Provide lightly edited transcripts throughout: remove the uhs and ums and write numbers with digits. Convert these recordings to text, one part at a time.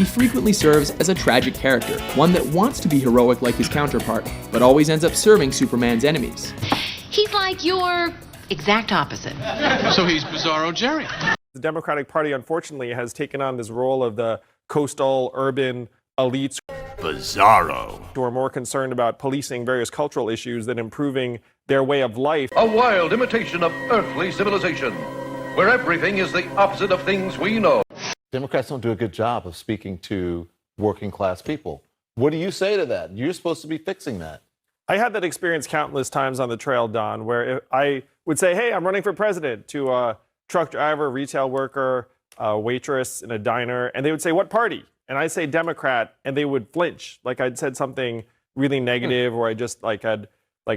he frequently serves as a tragic character, one that wants to be heroic like his counterpart, but always ends up serving Superman's enemies. He's like your exact opposite. So he's Bizarro Jerry. The Democratic Party, unfortunately, has taken on this role of the coastal urban elites Bizarro, who are more concerned about policing various cultural issues than improving their way of life. A wild imitation of earthly civilization, where everything is the opposite of things we know. Democrats don't do a good job of speaking to working class people. What do you say to that? You're supposed to be fixing that. I had that experience countless times on the trail, Don, where I would say, hey, I'm running for president, to a truck driver, retail worker, a waitress in a diner, and they would say, what party? And I'd say Democrat, and they would flinch, like I'd said something really negative, or I just had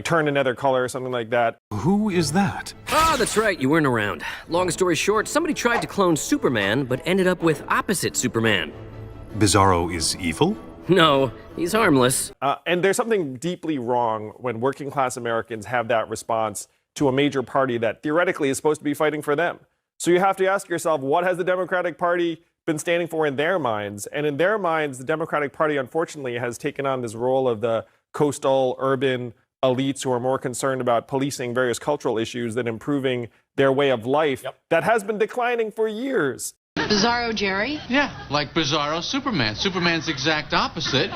turned another color or something like that. Who is that? Ah, that's right, you weren't around. Long story short, somebody tried to clone Superman, but ended up with opposite Superman. Bizarro is evil? No, he's harmless. And there's something deeply wrong when working class Americans have that response to a major party that theoretically is supposed to be fighting for them. So you have to ask yourself, what has the Democratic Party been standing for in their minds? And in their minds, the Democratic Party, unfortunately, has taken on this role of the coastal urban elites who are more concerned about policing various cultural issues than improving their way of life that has been declining for years. Bizarro Jerry? Yeah, like Bizarro Superman. Superman's exact opposite.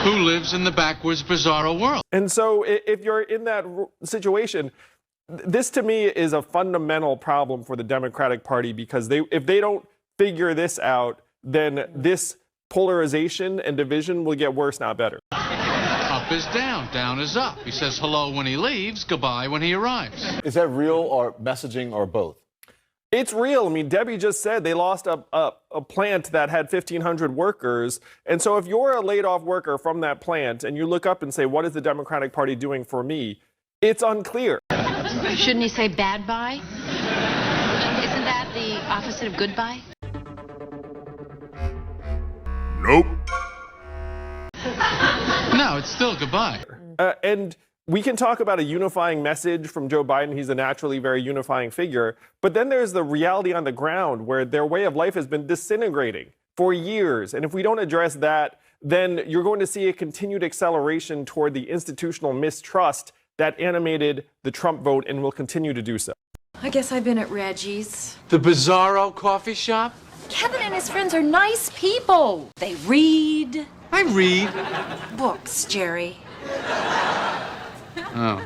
Who lives in the backwards Bizarro world. And so if you're in that situation, this to me is a fundamental problem for the Democratic Party, because if they don't figure this out, then this polarization and division will get worse, not better. Up is down, down is up. He says hello when he leaves, goodbye when he arrives. Is that real or messaging or both? It's real. I mean, Debbie just said they lost a plant that had 1,500 workers. And so if you're a laid-off worker from that plant and you look up and say, what is the Democratic Party doing for me? It's unclear. Shouldn't he say bad bye? Isn't that the opposite of goodbye? Nope. No, it's still goodbye. And we can talk about a unifying message from Joe Biden. He's a naturally very unifying figure. But then there's the reality on the ground where their way of life has been disintegrating for years. And if we don't address that, then you're going to see a continued acceleration toward the institutional mistrust that animated the Trump vote and will continue to do so. I guess I've been at Reggie's. The Bizarro coffee shop? Kevin and his friends are nice people. They read I read. books, Jerry. Oh.